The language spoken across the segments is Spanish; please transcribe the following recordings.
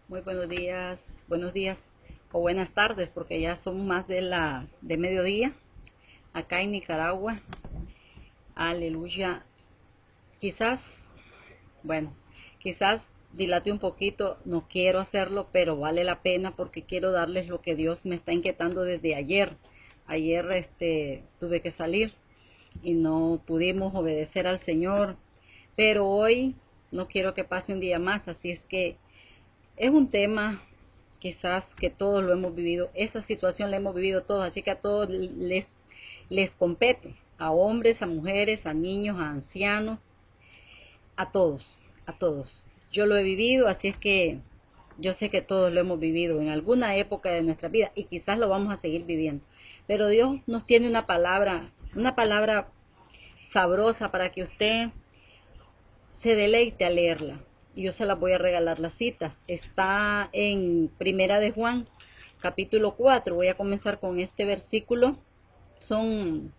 Muy buenos días o buenas tardes, porque ya son más de mediodía acá en Nicaragua. Aleluya. Quizás, bueno, quizás dilate un poquito, no quiero hacerlo, pero vale la pena porque quiero darles lo que Dios me está inquietando desde ayer. Ayer tuve que salir y no pudimos obedecer al Señor, pero hoy no quiero que pase un día más, así es que es un tema quizás que todos lo hemos vivido, esa situación la hemos vivido todos, así que a todos les compete, a hombres, a mujeres, a niños, a ancianos, a todos, a todos. Yo lo he vivido, así es que yo sé que todos lo hemos vivido en alguna época de nuestra vida y quizás lo vamos a seguir viviendo. Pero Dios nos tiene una palabra sabrosa para que usted se deleite a leerla. Y yo se las voy a regalar las citas. Está en Primera de Juan, capítulo 4. Voy a comenzar con este versículo. Son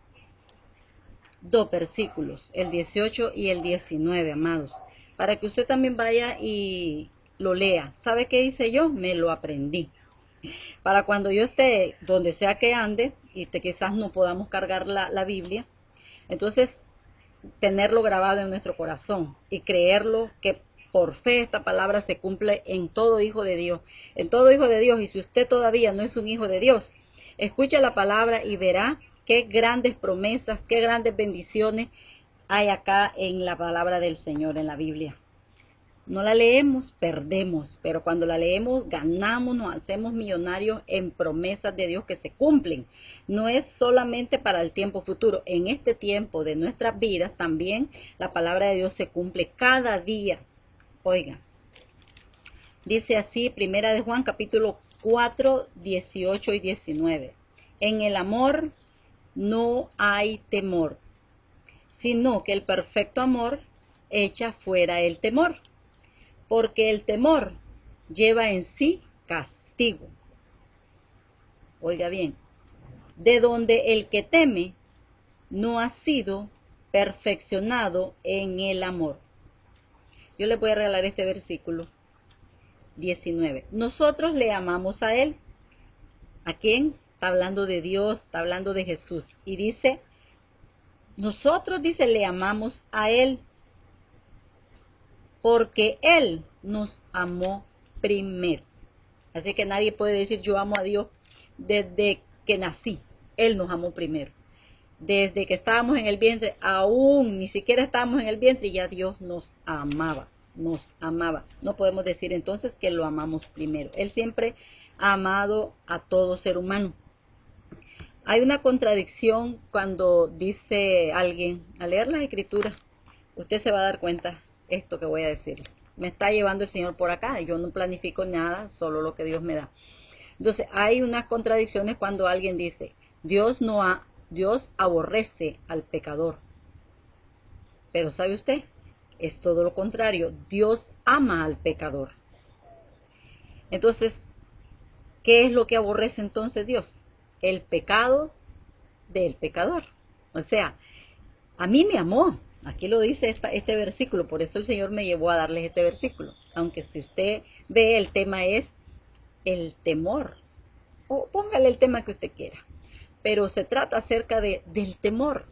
dos versículos, el 18 y el 19, amados. Para que usted también vaya y lo lea. ¿Sabe qué hice yo? Me lo aprendí. Para cuando yo esté donde sea que ande y quizás no podamos cargar la Biblia, entonces tenerlo grabado en nuestro corazón y creerlo que por fe esta palabra se cumple en todo hijo de Dios, en todo hijo de Dios. Y si usted todavía no es un hijo de Dios, escuche la palabra y verá qué grandes promesas, qué grandes bendiciones hay acá en la palabra del Señor, en la Biblia. No la leemos, perdemos, pero cuando la leemos, ganamos, nos hacemos millonarios en promesas de Dios que se cumplen. No es solamente para el tiempo futuro, en este tiempo de nuestras vidas también la palabra de Dios se cumple cada día. Oiga, dice así, Primera de Juan, capítulo 4, 18 y 19. En el amor no hay temor, sino que el perfecto amor echa fuera el temor, porque el temor lleva en sí castigo. Oiga bien, de donde el que teme no ha sido perfeccionado en el amor. Yo les voy a regalar este versículo 19. Nosotros le amamos a Él. ¿A quién? Está hablando de Dios, está hablando de Jesús. Y dice, nosotros, dice, le amamos a Él porque Él nos amó primero. Así que nadie puede decir yo amo a Dios desde que nací. Él nos amó primero. Desde que estábamos en el vientre, aún ni siquiera estábamos en el vientre, ya Dios nos amaba, nos amaba. No podemos decir entonces que lo amamos primero. Él siempre ha amado a todo ser humano. Hay una contradicción cuando dice alguien, al leer las escrituras, usted se va a dar cuenta esto que voy a decir. Me está llevando el Señor por acá, yo no planifico nada, solo lo que Dios me da. Entonces, hay unas contradicciones cuando alguien dice, Dios aborrece al pecador. Pero ¿sabe usted? Es todo lo contrario, Dios ama al pecador. Entonces, ¿qué es lo que aborrece entonces Dios? El pecado del pecador. O sea, a mí me amó. Aquí lo dice este versículo, por eso el Señor me llevó a darles este versículo. Aunque si usted ve, el tema es el temor. O póngale el tema que usted quiera. Pero se trata acerca del temor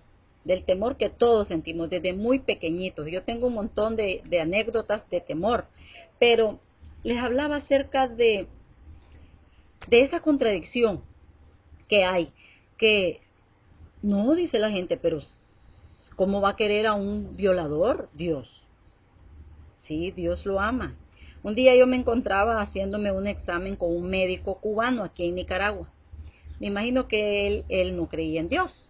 que todos sentimos desde muy pequeñitos. Yo tengo un montón de anécdotas de temor, pero les hablaba acerca de esa contradicción que hay, que no, dice la gente, pero ¿cómo va a querer a un violador? Dios. Sí, Dios lo ama. Un día yo me encontraba haciéndome un examen con un médico cubano aquí en Nicaragua. Me imagino que él no creía en Dios.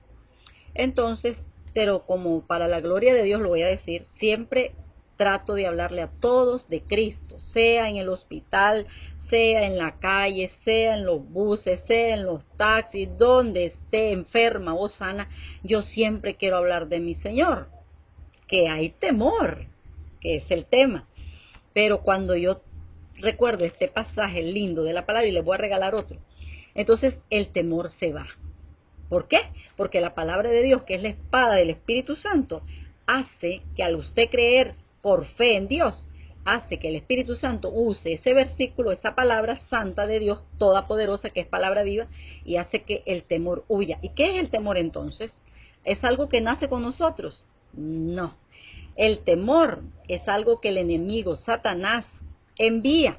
Entonces, pero como para la gloria de Dios lo voy a decir, siempre trato de hablarle a todos de Cristo, sea en el hospital, sea en la calle, sea en los buses, sea en los taxis, donde esté enferma o sana, yo siempre quiero hablar de mi Señor, que hay temor, que es el tema. Pero cuando yo recuerdo este pasaje lindo de la palabra y les voy a regalar otro, entonces el temor se va. ¿Por qué? Porque la palabra de Dios, que es la espada del Espíritu Santo, hace que al usted creer por fe en Dios, hace que el Espíritu Santo use ese versículo, esa palabra santa de Dios, todopoderosa, que es palabra viva, y hace que el temor huya. ¿Y qué es el temor entonces? ¿Es algo que nace con nosotros? No. El temor es algo que el enemigo, Satanás, envía.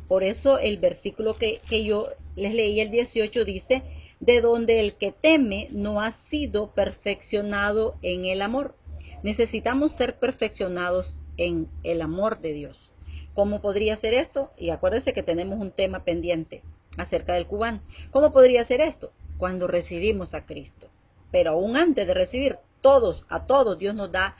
Por eso el versículo que yo les leí, el 18, dice, de donde el que teme no ha sido perfeccionado en el amor. Necesitamos ser perfeccionados en el amor de Dios. ¿Cómo podría ser esto? Y acuérdense que tenemos un tema pendiente acerca del cubano. ¿Cómo podría ser esto? Cuando recibimos a Cristo. Pero aún antes de recibir, a todos Dios nos da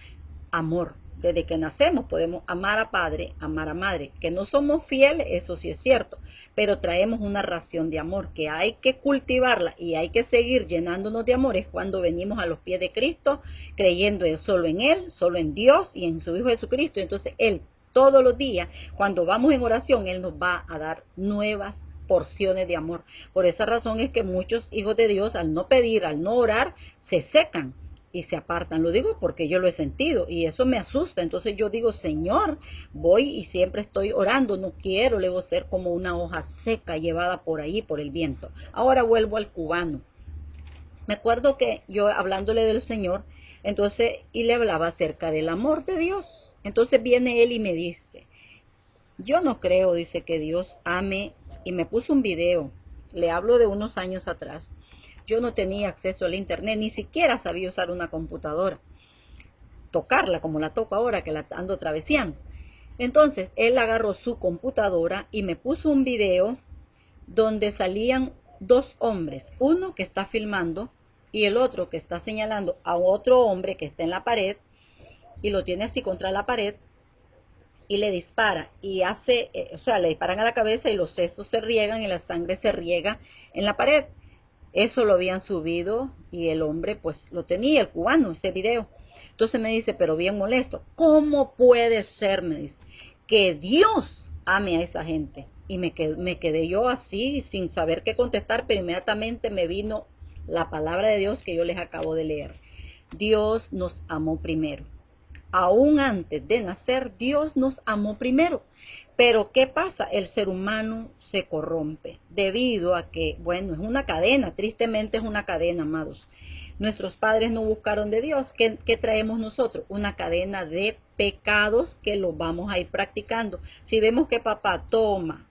amor. Desde que nacemos podemos amar a padre, amar a madre. Que no somos fieles, eso sí es cierto, pero traemos una ración de amor que hay que cultivarla y hay que seguir llenándonos de amores cuando venimos a los pies de Cristo, creyendo solo en Él, solo en Dios y en su Hijo Jesucristo. Entonces Él todos los días, cuando vamos en oración, Él nos va a dar nuevas porciones de amor. Por esa razón es que muchos hijos de Dios, al no pedir, al no orar, se secan y se apartan. Lo digo porque yo lo he sentido y eso me asusta. Entonces yo digo, Señor, voy y siempre estoy orando. No quiero luego ser como una hoja seca llevada por ahí por el viento. Ahora vuelvo al cubano. Me acuerdo que yo hablándole del Señor, entonces, y le hablaba acerca del amor de Dios. Entonces viene él y me dice, yo no creo, dice, que Dios ame, y me puso un video. Le hablo de unos años atrás. Yo no tenía acceso al internet, ni siquiera sabía usar una computadora, tocarla como la toco ahora, que la ando traveseando. Entonces él agarró su computadora y me puso un video donde salían dos hombres, uno que está filmando y el otro que está señalando a otro hombre que está en la pared y lo tiene así contra la pared y le dispara y hace, o sea, le disparan a la cabeza y los sesos se riegan y la sangre se riega en la pared. Eso lo habían subido y el hombre pues lo tenía, el cubano, ese video. Entonces me dice, pero bien molesto, ¿cómo puede ser, me dice, que Dios ame a esa gente? Y me quedé yo así sin saber qué contestar, pero inmediatamente me vino la palabra de Dios que yo les acabo de leer. Dios nos amó primero. Aún antes de nacer, Dios nos amó primero. Pero ¿qué pasa? El ser humano se corrompe debido a que, bueno, es una cadena, tristemente es una cadena, amados. Nuestros padres no buscaron de Dios. ¿Qué traemos nosotros? Una cadena de pecados que los vamos a ir practicando. Si vemos que papá toma,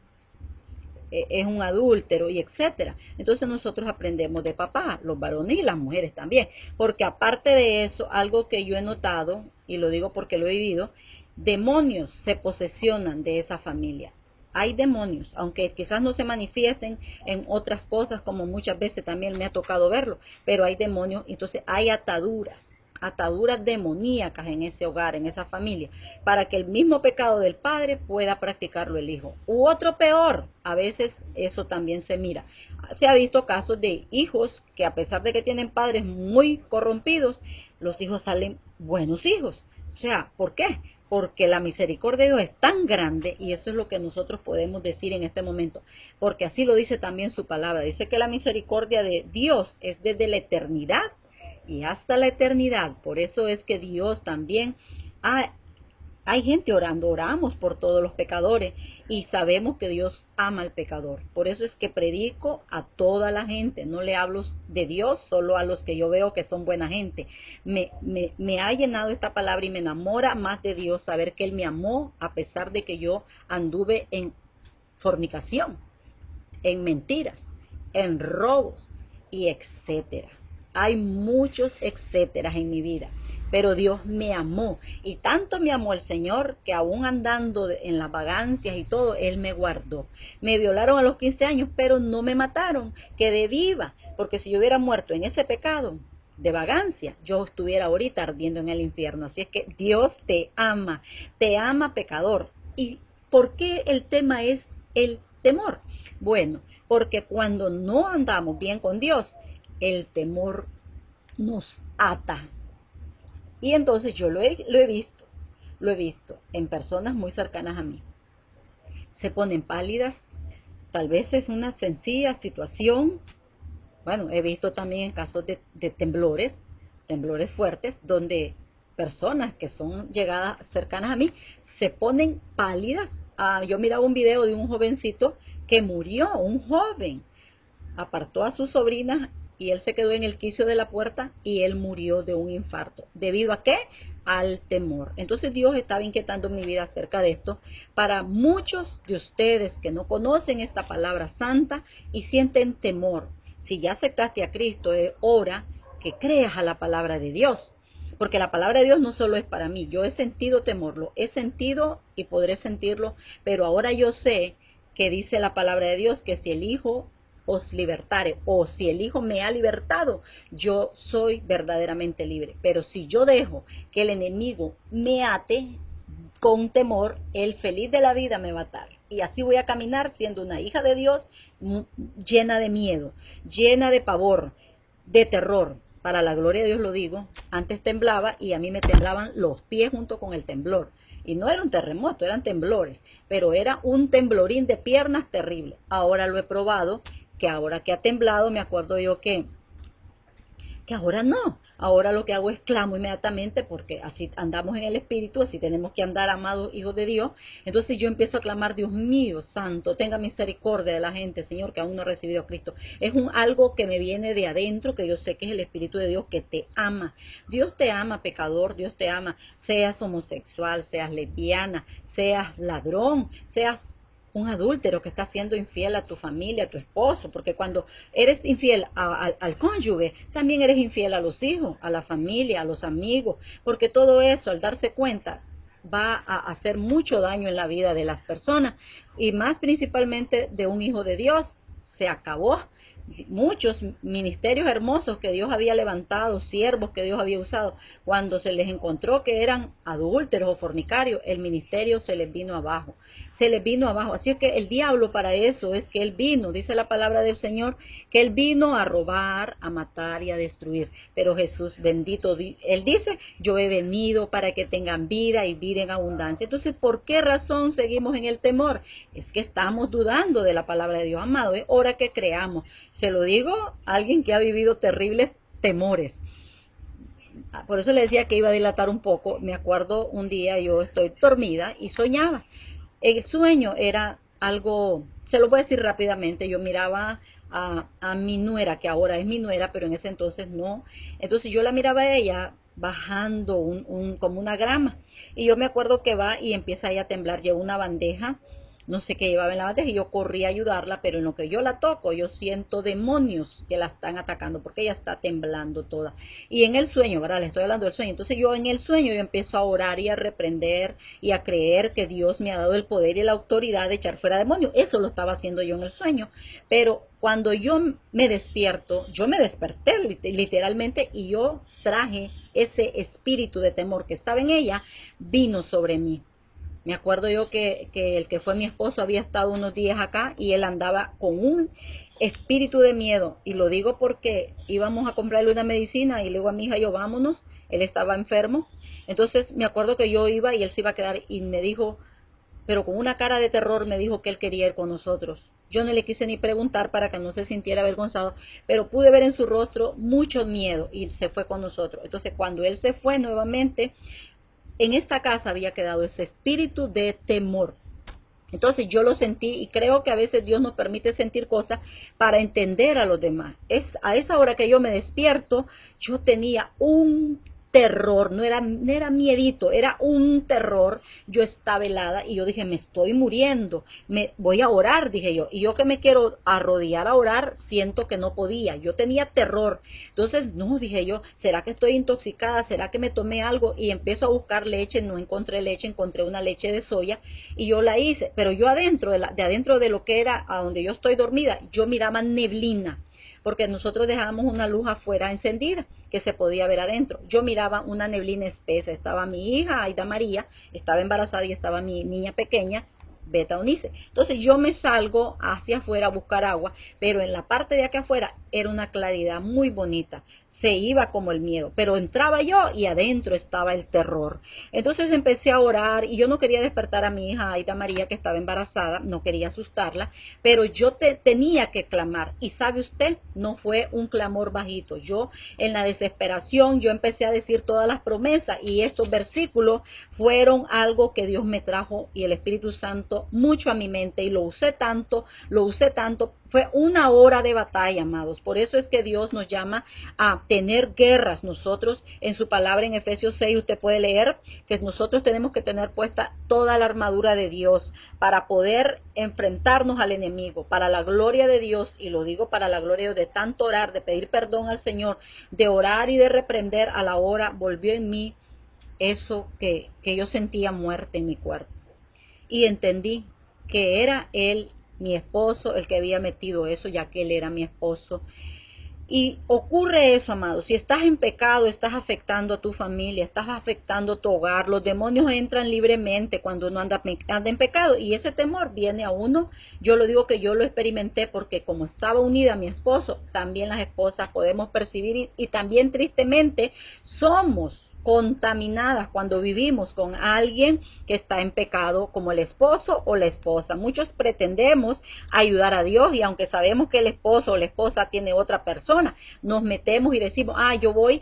es un adúltero y etcétera. Entonces nosotros aprendemos de papá, los varones y las mujeres también. Porque aparte de eso, algo que yo he notado, y lo digo porque lo he vivido, demonios se posesionan de esa familia. Hay demonios, aunque quizás no se manifiesten en otras cosas, como muchas veces también me ha tocado verlo, pero hay demonios, entonces hay ataduras demoníacas en ese hogar, en esa familia, para que el mismo pecado del padre pueda practicarlo el hijo. U otro peor, a veces eso también se mira. Se ha visto casos de hijos que a pesar de que tienen padres muy corrompidos, los hijos salen buenos hijos. O sea, ¿por qué? Porque la misericordia de Dios es tan grande y eso es lo que nosotros podemos decir en este momento, porque así lo dice también su palabra. Dice que la misericordia de Dios es desde la eternidad y hasta la eternidad. Por eso es que Dios también, hay gente orando, oramos por todos los pecadores y sabemos que Dios ama al pecador. Por eso es que predico a toda la gente, no le hablo de Dios solo a los que yo veo que son buena gente. Me ha llenado esta palabra y me enamora más de Dios saber que Él me amó a pesar de que yo anduve en fornicación, en mentiras, en robos y etcétera. Hay muchos etcéteras en mi vida, pero Dios me amó y tanto me amó el Señor que aún andando en las vagancias y todo, Él me guardó. Me violaron a los 15 años, pero no me mataron, quedé viva, porque si yo hubiera muerto en ese pecado de vagancia, yo estuviera ahorita ardiendo en el infierno. Así es que Dios te ama pecador. ¿Y por qué el tema es el temor? Bueno, porque cuando no andamos bien con Dios, el temor nos ata. Y entonces yo lo he visto en personas muy cercanas a mí. Se ponen pálidas, tal vez es una sencilla situación. Bueno, he visto también en casos de temblores fuertes, donde personas que son llegadas cercanas a mí se ponen pálidas. Yo miraba un video de un jovencito que murió, un joven, apartó a sus sobrinas y él se quedó en el quicio de la puerta y él murió de un infarto. ¿Debido a qué? Al temor. Entonces Dios estaba inquietando mi vida acerca de esto. Para muchos de ustedes que no conocen esta palabra santa y sienten temor, si ya aceptaste a Cristo, es hora que creas a la palabra de Dios. Porque la palabra de Dios no solo es para mí. Yo he sentido temor, lo he sentido y podré sentirlo, pero ahora yo sé que dice la palabra de Dios que si el Hijo os libertare, o si el Hijo me ha libertado, yo soy verdaderamente libre. Pero si yo dejo que el enemigo me ate con temor, el feliz de la vida me va a atar. Y así voy a caminar siendo una hija de Dios llena de miedo, llena de pavor, de terror. Para la gloria de Dios lo digo, antes temblaba y a mí me temblaban los pies junto con el temblor. Y no era un terremoto, eran temblores, pero era un temblorín de piernas terrible. Ahora lo he probado, que ahora que ha temblado, me acuerdo yo que ahora no. Ahora lo que hago es clamo inmediatamente porque así andamos en el Espíritu, así tenemos que andar, amados hijos de Dios. Entonces yo empiezo a clamar, Dios mío, santo, tenga misericordia de la gente, Señor, que aún no ha recibido a Cristo. Es algo que me viene de adentro, que yo sé que es el Espíritu de Dios que te ama. Dios te ama, pecador, Dios te ama. Seas homosexual, seas lesbiana, seas ladrón, seas un adúltero que está siendo infiel a tu familia, a tu esposo, porque cuando eres infiel al cónyuge, también eres infiel a los hijos, a la familia, a los amigos, porque todo eso, al darse cuenta, va a hacer mucho daño en la vida de las personas y más principalmente de un hijo de Dios. Se acabó. Muchos ministerios hermosos que Dios había levantado, siervos que Dios había usado, cuando se les encontró que eran adúlteros o fornicarios, el ministerio se les vino abajo, se les vino abajo. Así que el diablo para eso es que él vino, dice la palabra del Señor, que él vino a robar, a matar y a destruir. Pero Jesús bendito, él dice, yo he venido para que tengan vida y vida en abundancia. Entonces, ¿por qué razón seguimos en el temor? Es que estamos dudando de la palabra de Dios, amado. Es hora que creamos. Se lo digo a alguien que ha vivido terribles temores. Por eso le decía que iba a dilatar un poco. Me acuerdo un día yo estoy dormida y soñaba. El sueño era algo, se lo voy a decir rápidamente, yo miraba a mi nuera, que ahora es mi nuera, pero en ese entonces no. Entonces yo la miraba a ella bajando como una grama. Y yo me acuerdo que va y empieza ella a temblar, lleva una bandeja, no sé qué llevaba en la bandeja y yo corrí a ayudarla, pero en lo que yo la toco, yo siento demonios que la están atacando porque ella está temblando toda. Y en el sueño, ¿verdad? Le estoy hablando del sueño. Entonces yo en el sueño yo empiezo a orar y a reprender y a creer que Dios me ha dado el poder y la autoridad de echar fuera demonios. Eso lo estaba haciendo yo en el sueño. Pero cuando yo me despierto, yo me desperté literalmente y yo traje ese espíritu de temor que estaba en ella, vino sobre mí. Me acuerdo yo que el que fue mi esposo había estado unos días acá y él andaba con un espíritu de miedo. Y lo digo porque íbamos a comprarle una medicina y le digo a mi hija, yo vámonos, él estaba enfermo. Entonces me acuerdo que yo iba y él se iba a quedar y me dijo, pero con una cara de terror me dijo que él quería ir con nosotros. Yo no le quise ni preguntar para que no se sintiera avergonzado, pero pude ver en su rostro mucho miedo y se fue con nosotros. Entonces cuando él se fue nuevamente, en esta casa había quedado ese espíritu de temor. Entonces yo lo sentí y creo que a veces Dios nos permite sentir cosas para entender a los demás. Es a esa hora que yo me despierto, yo tenía un terror, no era miedito, era un terror. Yo estaba helada y yo dije, me estoy muriendo, me voy a orar, dije yo. Y yo que me quiero arrodillar a orar, siento que no podía. Yo tenía terror. Entonces, no, dije yo, ¿será que estoy intoxicada? ¿Será que me tomé algo? Y empiezo a buscar leche, no encontré leche, encontré una leche de soya y yo la hice. Pero yo adentro de adentro de lo que era a donde yo estoy dormida, yo miraba neblina, porque nosotros dejábamos una luz afuera encendida que se podía ver adentro. Yo miraba una neblina espesa, estaba mi hija Aida María, estaba embarazada y estaba mi niña pequeña, Beta-Onice. Entonces yo me salgo hacia afuera a buscar agua, pero en la parte de acá afuera era una claridad muy bonita. Se iba como el miedo, pero entraba yo y adentro estaba el terror. Entonces empecé a orar y yo no quería despertar a mi hija Aida María, que estaba embarazada, no quería asustarla, pero yo tenía que clamar. Y sabe usted, no fue un clamor bajito. Yo en la desesperación, yo empecé a decir todas las promesas y estos versículos fueron algo que Dios me trajo y el Espíritu Santo mucho a mi mente y lo usé tanto. Fue una hora de batalla, amados. Por eso es que Dios nos llama a tener guerras. Nosotros, en su palabra en Efesios 6, usted puede leer que nosotros tenemos que tener puesta toda la armadura de Dios para poder enfrentarnos al enemigo, para la gloria de Dios, y lo digo para la gloria de tanto orar, de pedir perdón al Señor, de orar y de reprender. A la hora volvió en mí eso que yo sentía muerte en mi cuerpo. Y entendí que era Él, mi esposo, el que había metido eso, ya que Él era mi esposo. Y ocurre eso, amado. Si estás en pecado, estás afectando a tu familia, estás afectando a tu hogar. Los demonios entran libremente cuando uno anda en pecado. Y ese temor viene a uno. Yo lo digo que yo lo experimenté porque como estaba unida a mi esposo, también las esposas podemos percibir y también tristemente somos contaminadas cuando vivimos con alguien que está en pecado, como el esposo o la esposa. Muchos pretendemos ayudar a Dios y aunque sabemos que el esposo o la esposa tiene otra persona, nos metemos y decimos, yo voy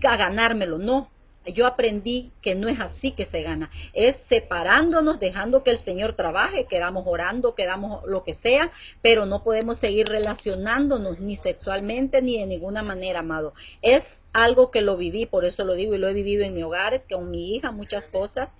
a ganármelo. No, yo aprendí que no es así que se gana, es separándonos, dejando que el Señor trabaje, quedamos orando, quedamos lo que sea, pero no podemos seguir relacionándonos ni sexualmente ni de ninguna manera, amado. Es algo que lo viví, por eso lo digo y lo he vivido en mi hogar, con mi hija, muchas cosas.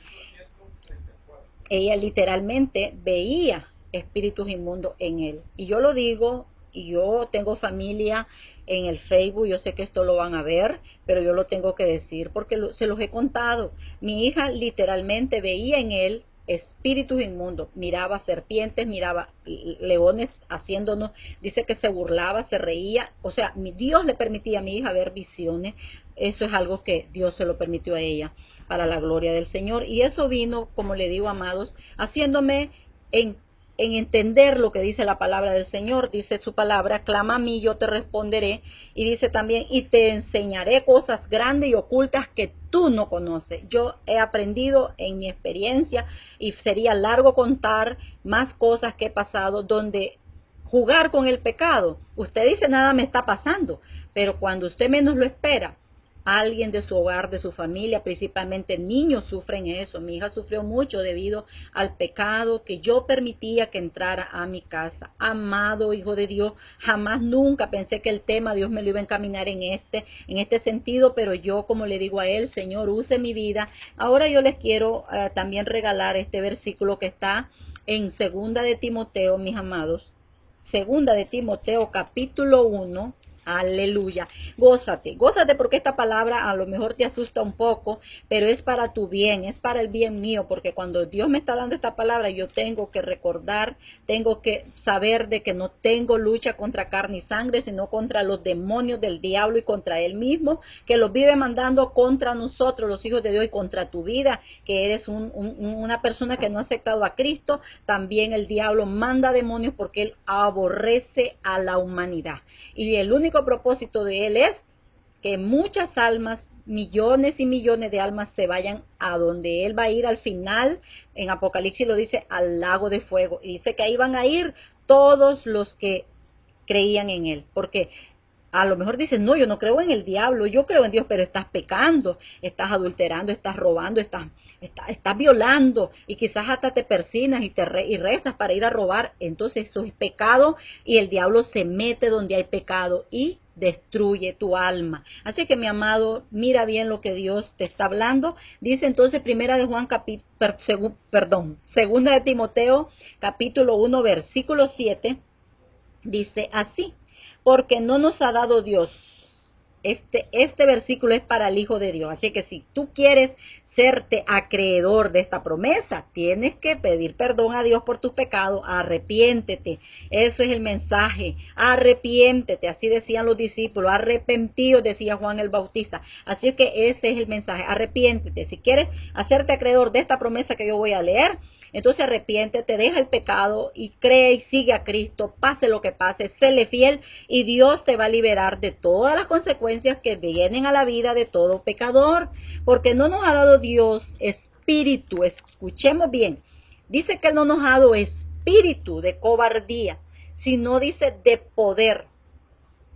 Ella literalmente veía espíritus inmundos en él. Y yo lo digo, y yo tengo familia en el Facebook, yo sé que esto lo van a ver, pero yo lo tengo que decir porque se los he contado. Mi hija literalmente veía en él espíritus inmundos, miraba serpientes, miraba leones haciéndonos, dice que se burlaba, se reía, o sea, Dios le permitía a mi hija ver visiones. Eso es algo que Dios se lo permitió a ella para la gloria del Señor, y eso vino, como le digo, amados, haciéndome en entender lo que dice la palabra del Señor. Dice su palabra, clama a mí, yo te responderé. Y dice también, y te enseñaré cosas grandes y ocultas que tú no conoces. Yo he aprendido en mi experiencia, y sería largo contar más cosas que he pasado, donde jugar con el pecado, usted dice nada me está pasando, pero cuando usted menos lo espera, alguien de su hogar, de su familia, principalmente niños, sufren eso. Mi hija sufrió mucho debido al pecado que yo permitía que entrara a mi casa. Amado hijo de Dios, jamás nunca pensé que el tema Dios me lo iba a encaminar en este sentido, pero yo, como le digo a él, Señor, use mi vida. Ahora yo les quiero también regalar este versículo que está en Segunda de Timoteo, mis amados. Segunda de Timoteo, capítulo 1. Aleluya. Gózate, gózate, porque esta palabra a lo mejor te asusta un poco, pero es para tu bien, es para el bien mío, porque cuando Dios me está dando esta palabra, yo tengo que recordar, tengo que saber de que no tengo lucha contra carne y sangre, sino contra los demonios del diablo y contra él mismo, que los vive mandando contra nosotros, los hijos de Dios, y contra tu vida, que eres una persona que no ha aceptado a Cristo. También el diablo manda demonios porque él aborrece a la humanidad. Y el único propósito de él es que muchas almas, millones y millones de almas, se vayan a donde él va a ir al final. En Apocalipsis lo dice, al lago de fuego, y dice que ahí van a ir todos los que creían en él, porque a lo mejor dices, no, yo no creo en el diablo, yo creo en Dios, pero estás pecando, estás adulterando, estás robando, estás violando, y quizás hasta te persinas y rezas para ir a robar. Entonces eso es pecado, y el diablo se mete donde hay pecado y destruye tu alma. Así que, mi amado, mira bien lo que Dios te está hablando. Dice entonces Primera de Juan, Segunda de Timoteo, capítulo 1, versículo 7, dice así: porque no nos ha dado Dios Este versículo es para el Hijo de Dios. Así que si tú quieres serte acreedor de esta promesa, tienes que pedir perdón a Dios por tus pecados. Arrepiéntete. Eso es el mensaje. Arrepiéntete. Así decían los discípulos. Arrepentidos, decía Juan el Bautista. Así que ese es el mensaje. Arrepiéntete. Si quieres hacerte acreedor de esta promesa que yo voy a leer, entonces arrepiéntete, deja el pecado y cree y sigue a Cristo, pase lo que pase, séle fiel y Dios te va a liberar de todas las consecuencias que vienen a la vida de todo pecador, porque no nos ha dado Dios espíritu, escuchemos bien, dice que Él no nos ha dado espíritu de cobardía, sino dice de poder.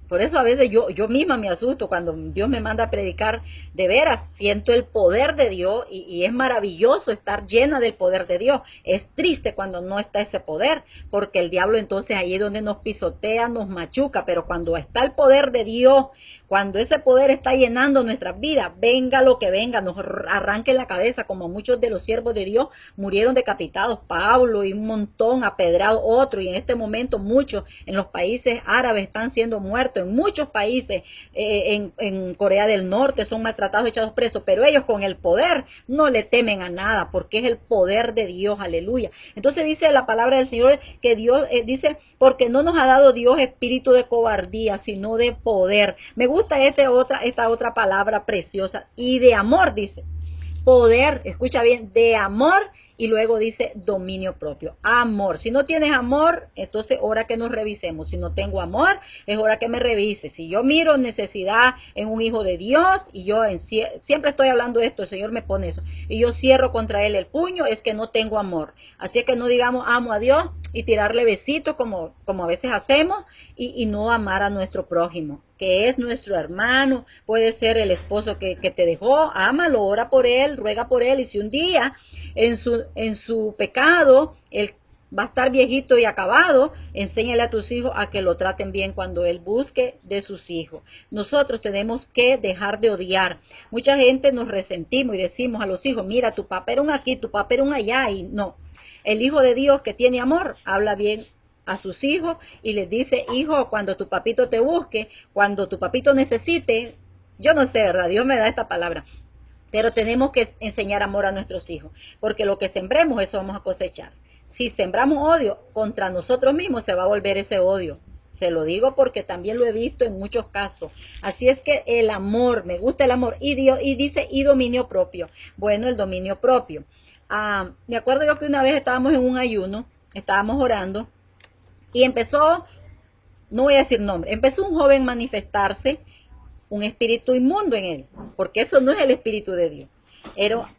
Por eso a veces yo misma me asusto cuando Dios me manda a predicar. De veras, siento el poder de Dios y es maravilloso estar llena del poder de Dios. Es triste cuando no está ese poder, porque el diablo entonces ahí es donde nos pisotea, nos machuca. Pero cuando está el poder de Dios, cuando ese poder está llenando nuestras vidas, venga lo que venga, nos arranque la cabeza, como muchos de los siervos de Dios murieron decapitados, Pablo y un montón, apedrado otro, y en este momento muchos en los países árabes están siendo muertos, en muchos países, en Corea del Norte son maltratados, echados presos, pero ellos con el poder no le temen a nada, porque es el poder de Dios, aleluya. Entonces dice la palabra del Señor que Dios dice, porque no nos ha dado Dios espíritu de cobardía, sino de poder. Me gusta esta otra palabra preciosa, y de amor, dice. Poder, escucha bien, de amor, y luego dice dominio propio, amor. Si no tienes amor, entonces hora que nos revisemos. Si no tengo amor, es hora que me revise. Si yo miro necesidad en un hijo de Dios, y yo siempre estoy hablando de esto, el Señor me pone eso, y yo cierro contra él el puño, es que no tengo amor. Así es que no digamos amo a Dios y tirarle besitos como a veces hacemos, y no amar a nuestro prójimo, que es nuestro hermano, puede ser el esposo que te dejó, ámalo, ora por él, ruega por él, y si un día en su pecado él va a estar viejito y acabado, enséñale a tus hijos a que lo traten bien cuando él busque de sus hijos. Nosotros tenemos que dejar de odiar. Mucha gente nos resentimos y decimos a los hijos, mira, tu papá era un aquí, tu papá era un allá, y no. El hijo de Dios que tiene amor, habla bien a sus hijos y les dice, hijo, cuando tu papito te busque, cuando tu papito necesite, yo no sé, ¿verdad? Dios me da esta palabra, pero tenemos que enseñar amor a nuestros hijos, porque lo que sembremos, eso vamos a cosechar. Si sembramos odio contra nosotros mismos, se va a volver ese odio. Se lo digo porque también lo he visto en muchos casos. Así es que el amor, me gusta el amor, y Dios, y dice, y dominio propio. Bueno, el dominio propio. Me acuerdo yo que una vez estábamos en un ayuno, estábamos orando, y empezó, no voy a decir nombre, empezó un joven a manifestarse un espíritu inmundo en él, porque eso no es el espíritu de Dios.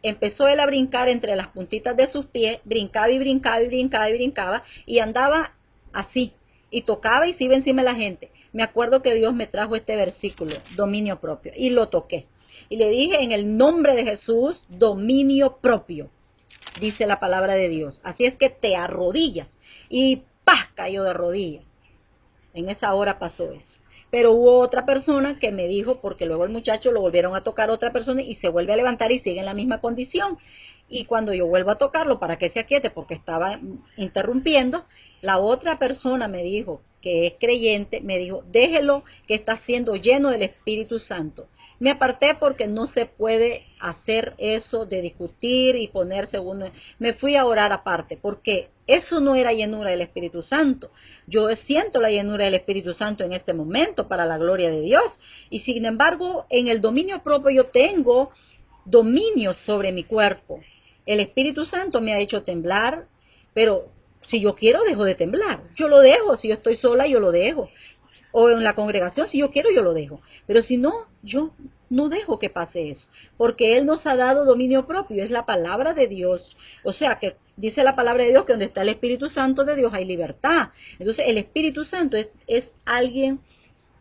Empezó él a brincar entre las puntitas de sus pies, brincaba y brincaba y brincaba y brincaba, y andaba así, y tocaba y se iba encima de la gente. Me acuerdo que Dios me trajo este versículo, dominio propio, y lo toqué. Y le dije, en el nombre de Jesús, dominio propio, dice la palabra de Dios. Así es que te arrodillas, y ¡pah!, cayó de rodillas. En esa hora pasó eso. Pero hubo otra persona que me dijo, porque luego el muchacho lo volvieron a tocar otra persona y se vuelve a levantar y sigue en la misma condición. Y cuando yo vuelvo a tocarlo para que se aquiete, porque estaba interrumpiendo, la otra persona me dijo, que es creyente, me dijo, déjelo, que está siendo lleno del Espíritu Santo. Me aparté porque no se puede hacer eso de discutir y ponerse uno. Me fui a orar aparte, porque eso no era llenura del Espíritu Santo. Yo siento la llenura del Espíritu Santo en este momento para la gloria de Dios. Y sin embargo, en el dominio propio yo tengo dominio sobre mi cuerpo. El Espíritu Santo me ha hecho temblar, pero si yo quiero, dejo de temblar. Yo lo dejo. Si yo estoy sola, yo lo dejo. O en la congregación, si yo quiero, yo lo dejo. Pero si no, yo no dejo que pase eso. Porque Él nos ha dado dominio propio. Es la palabra de Dios. O sea, que dice la palabra de Dios que donde está el Espíritu Santo de Dios hay libertad. Entonces, el Espíritu Santo es alguien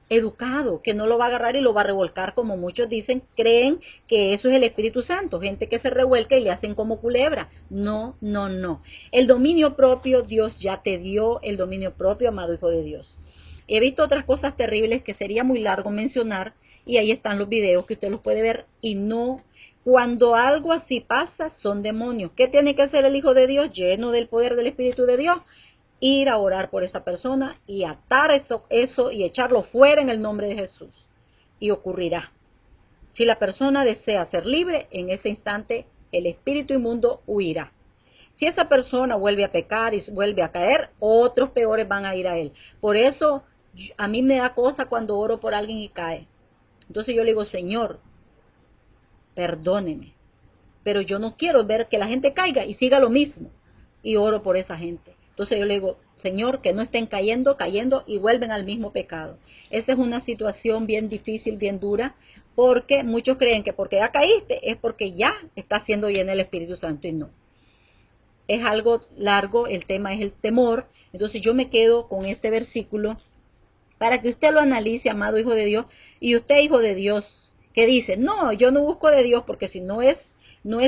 educado, que no lo va a agarrar y lo va a revolcar como muchos dicen, creen que eso es el Espíritu Santo, gente que se revuelca y le hacen como culebra. No, no, no. El dominio propio, Dios ya te dio el dominio propio, amado hijo de Dios. He visto otras cosas terribles que sería muy largo mencionar, y ahí están los videos que usted los puede ver, y no, cuando algo así pasa, son demonios. ¿Qué tiene que hacer el hijo de Dios lleno del poder del Espíritu de Dios? Ir a orar por esa persona y atar eso y echarlo fuera en el nombre de Jesús. y ocurrirá. Si la persona desea ser libre, en ese instante el espíritu inmundo huirá. Si esa persona vuelve a pecar y vuelve a caer, otros peores van a ir a él. Por eso a mí me da cosa cuando oro por alguien y cae. Entonces yo le digo, Señor, perdóneme, pero yo no quiero ver que la gente caiga y siga lo mismo. Y oro por esa gente. Entonces yo le digo, Señor, que no estén cayendo y vuelven al mismo pecado. Esa es una situación bien difícil, bien dura, porque muchos creen que porque ya caíste es porque ya está siendo lleno el Espíritu Santo y no. Es algo largo, el tema es el temor. Entonces yo me quedo con este versículo para que usted lo analice, amado hijo de Dios, y usted, hijo de Dios, que dice, no, yo no busco de Dios porque si no es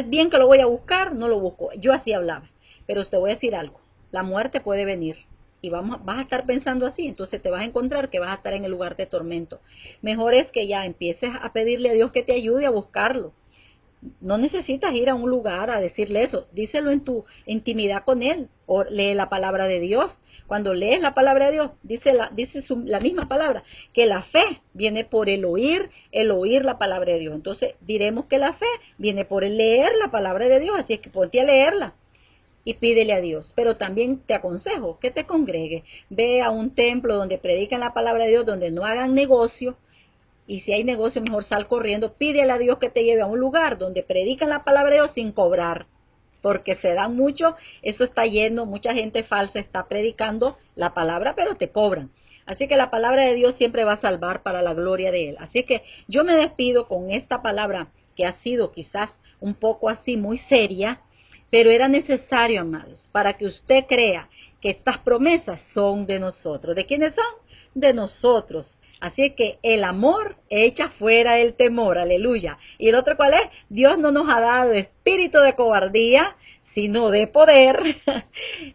bien que lo voy a buscar, no lo busco. Yo así hablaba, pero te voy a decir algo, la muerte puede venir y vas a estar pensando así, entonces te vas a encontrar que vas a estar en el lugar de tormento. Mejor es que ya empieces a pedirle a Dios que te ayude a buscarlo. No necesitas ir a un lugar a decirle eso, díselo en tu intimidad con él, o lee la palabra de Dios. Cuando lees la palabra de Dios, dice la misma palabra, que la fe viene por el oír la palabra de Dios. Entonces diremos que la fe viene por el leer la palabra de Dios, así es que ponte a leerla y pídele a Dios. Pero también te aconsejo que te congregues, ve a un templo donde predican la palabra de Dios, donde no hagan negocio. Y si hay negocio, mejor sal corriendo, pídele a Dios que te lleve a un lugar donde predican la palabra de Dios sin cobrar, porque se dan mucho, eso está lleno, mucha gente falsa está predicando la palabra, pero te cobran. Así que la palabra de Dios siempre va a salvar para la gloria de Él. Así que yo me despido con esta palabra que ha sido quizás un poco así muy seria, pero era necesario, amados, para que usted crea que estas promesas son de nosotros. ¿De quiénes son? De nosotros. Así que el amor echa fuera el temor, aleluya. ¿Y el otro cuál es? Dios no nos ha dado espíritu de cobardía, sino de poder,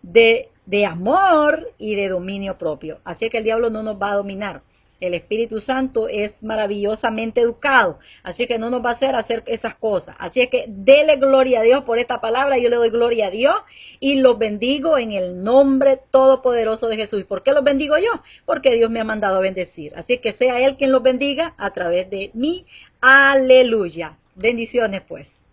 de amor y de dominio propio. Así que el diablo no nos va a dominar. El Espíritu Santo es maravillosamente educado, así que no nos va a hacer esas cosas. Así que dele gloria a Dios por esta palabra, yo le doy gloria a Dios y los bendigo en el nombre todopoderoso de Jesús. ¿Y por qué los bendigo yo? Porque Dios me ha mandado a bendecir. Así que sea Él quien los bendiga a través de mí. Aleluya. Bendiciones pues.